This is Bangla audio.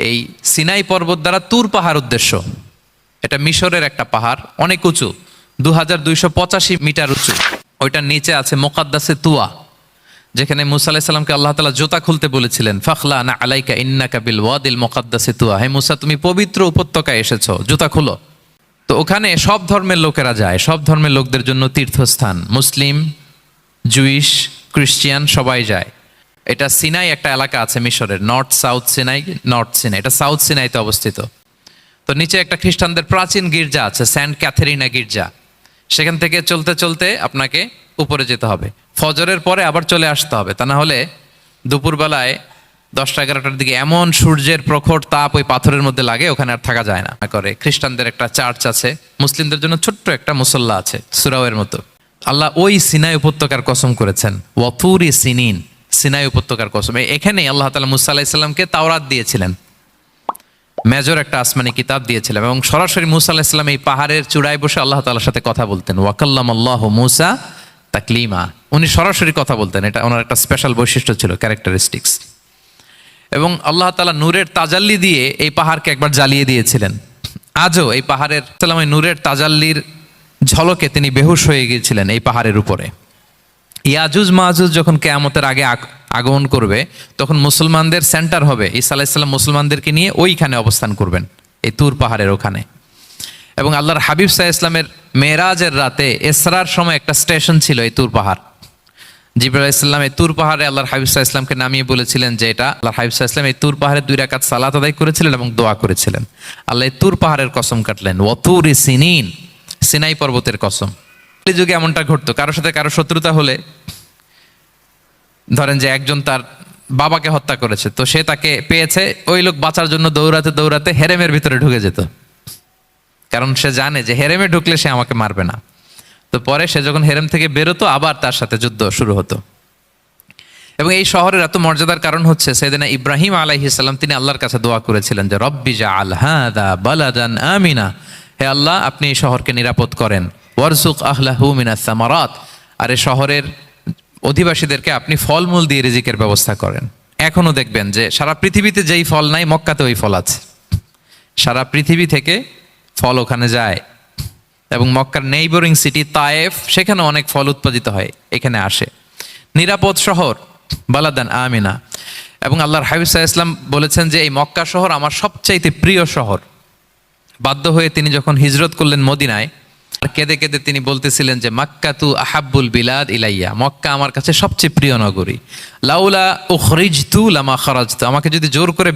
এই সিনাই পর্বত দ্বারা তুর পাহাড় উদ্দেশ্য। এটা মিশরের একটা পাহাড়, অনেক উঁচু, 2285 মিটার উঁচু। ওইটার নিচে আছে মুকাদ্দাসে তুয়া, যেখানে মুসা আলাইহিস সালামকে আল্লাহ তাআলা জুতা খুলতে বলেছিলেন, ফাখলা না আলাইকা ইন্নাকা বিল ওয়াদিল মুকাদ্দাসে তুয়া, হে মুসা তুমি পবিত্র উপত্যকায় এসেছো, জুতা খুলো। তো ওখানে সব ধর্মের লোকেরা যায়, সব ধর্মের লোকদের জন্য তীর্থস্থান, মুসলিম, জুইশ, খ্রিস্টিয়ান সবাই যায়। এটা সিনাই একটা এলাকা আছে মিশরের, north south Sinai, north Sinai, এটা সাউথ সিনাইতে অবস্থিত। তো নিচে একটা খ্রিস্টানদের প্রাচীন গির্জা আছে, সেন্ট ক্যাথেরিনা গির্জা, সেখান থেকে চলতে চলতে আপনাকে উপরে যেতে হবে, ফজরের পরে আবার চলে আসতে হবে, তা না হলে দুপুরবেলায় 10টা-11টার দিকে এমন সূর্যের প্রখর তাপ ওই পাথরের মধ্যে লাগে, ওখানে আর থাকা যায় না করে। খ্রিস্টানদের একটা চার্চ আছে, মুসলিমদের জন্য ছোট্ট একটা মুসল্লা আছে সুরাওয়ের মতো। আল্লাহ ওই সিনাই উপত্যকার কসম করেছেন, ওয়াতুরি সিনিন, সিনাই উপত্যকার কসম। এখানেই আল্লাহ তাআলা মুসা আলাইহিস সালামকে তাওরাত দিয়েছিলেন, মেজর একটা আসমানি কিতাব দিয়েছিলেন, এবং সরাসরি মুসা আলাইহিস সালাম এই পাহাড়ের চূড়ায় বসে আল্লাহ তাআলার সাথে কথা বলতেন। ওয়াকাল্লামাল্লাহু মুসা তাকলিমা, উনি সরাসরি কথা বলতেন, এটা ওনার একটা স্পেশাল বৈশিষ্ট্য ছিল, ক্যারেক্টারিস্টিক্স। এবং আল্লাহ তাআলা নূরের তাজাল্লি দিয়ে এই পাহাড়কে একবার জ্বালিয়ে দিয়েছিলেন। আজও এই পাহাড়ের নূরের তাজাল্লির ঝলকে তিনি বেহুশ হয়ে গিয়েছিলেন এই পাহাড়ের উপরে। ইয়াজুজ মাহাজুজ যখন কিয়ামতের আগে আগমন করবে, তখন মুসলমানদের সেন্টার হবে, ঈসা আলাইহিস সালাম মুসলমানদেরকে নিয়ে ওইখানে অবস্থান করবেন, এই তুর পাহাড়ের ওখানে। এবং আল্লাহর হাবিব সাল্লাল্লাহু আলাইহি ওয়াসাল্লামের মেরাজের রাতে ইসরার সময় একটা স্টেশন ছিল এই তুর পাহাড়। জিবরাইল আলাইহিস সালাম এই তুর পাহাড়ে আল্লাহর হাবিব সাল্লাল্লাহু আলাইহি ওয়াসাল্লামকে নামিয়ে বলেছিলেন যে এটা, আল্লাহর হাবিব সাল্লাল্লাহু আলাইহি ওয়াসাল্লাম এই তুর পাহাড়ে 2 রাকাত সালাত আদায় করেছিলেন এবং দোয়া করেছিলেন। আল্লাহ এই তুর পাহাড়ের কসম কাটলেন, ওয়াতুরি সিনিন, সিনাই পর্বতের কসম। এই যুগে এমনটা ঘটতো, কারোর সাথে কারো শত্রুতা হলে, ধরেন যে একজন তার বাবাকে হত্যা করেছে, তো সে তাকে পেয়েছে, ওই লোক বাঁচার জন্য দৌড়াতে দৌড়াতে হেরেমের ভিতরে ঢুকে যেত, কারণ সে জানে যে হেরেমে ঢুকলে সে আমাকে মারবে না। তো পরে সে যখন হেরেম থেকে বেরোতো, আবার তার সাথে যুদ্ধ শুরু হতো। এবং এই শহরের এত মর্যাদার কারণ হচ্ছে সাইয়েদনা ইব্রাহিম আলাইহিস সালাম, তিনি আল্লাহর কাছে দোয়া করেছিলেন যে রব্বি জাআল হাযা বালাদান আমিনা, হে আল্লাহ আপনি এই শহরকে নিরাপদ করেন, ওয়ারযুক আহলাহু মিনাস সামারাত, আর এই শহরের অধিবাসীদেরকে আপনি ফলমূল দিয়ে রিজিকের ব্যবস্থা করেন। এখনো দেখবেন যে সারা পৃথিবীতে যেই ফল নাই, মক্কাতে ওই ফল আছে, সারা পৃথিবী থেকে ফল ওখানে যায়। এবং মক্কার নেইবরিং সিটি তায়েফ, সেখানে অনেক ফল উৎপাদিত হয়, এখানে আসে। নিরাপদ শহর, বালাদান আমিনা। এবং আল্লাহর হাবিব সাল্লাল্লাহু আলাইহি ওয়াসাল্লাম বলেছেন যে এই মক্কা শহর আমার সবচাইতে প্রিয় শহর। বাধ্য হয়ে তিনি যখন হিজরত করলেন মদিনায়, আর কেঁদে কেঁদে তিনি বলতেছিলেন যে মাক্কাতু আহাব্বুল বিলাদ ইলাইয়া, মক্কা আমার কাছে সবচেয়ে প্রিয় নগরী, লাউলা উখরিজতু লামা খারাজতু, আমাকে যদি জোর করে